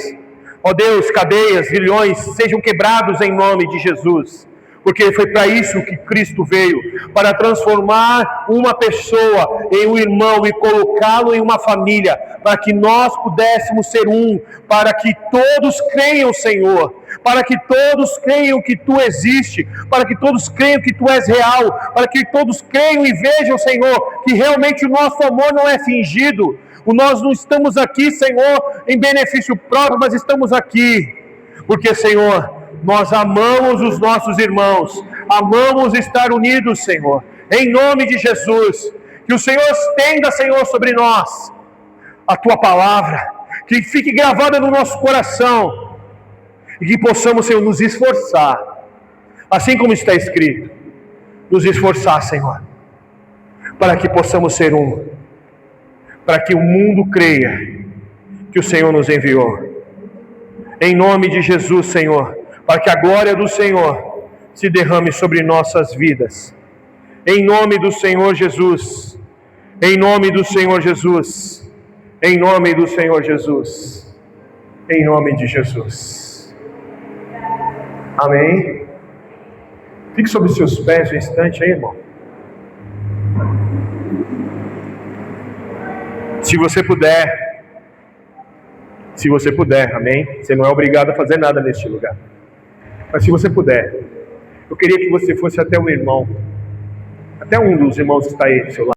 ó Deus, cadeias, grilhões, sejam quebrados em nome de Jesus, porque foi para isso que Cristo veio, para transformar uma pessoa em um irmão e colocá-lo em uma família, para que nós pudéssemos ser um, para que todos creiam, Senhor, para que todos creiam que Tu existes, para que todos creiam que Tu és real, para que todos creiam e vejam, Senhor, que realmente o nosso amor não é fingido. Nós não estamos aqui, Senhor, em benefício próprio, mas estamos aqui porque, Senhor, nós amamos os nossos irmãos, amamos estar unidos, Senhor, em nome de Jesus. Que o Senhor estenda, Senhor, sobre nós a Tua palavra, que fique gravada no nosso coração, e que possamos, Senhor, nos esforçar, assim como está escrito, nos esforçar, Senhor, para que possamos ser um, para que o mundo creia que o Senhor nos enviou. Em nome de Jesus, Senhor, para que a glória do Senhor se derrame sobre nossas vidas. Em nome do Senhor Jesus. Em nome do Senhor Jesus. Em nome do Senhor Jesus. Em nome de Jesus. Amém? Fique sobre os seus pés um instante aí, irmão. Se você puder, amém? Você não é obrigado a fazer nada neste lugar. Mas se você puder, eu queria que você fosse até um irmão, até um dos irmãos que está aí do seu lado.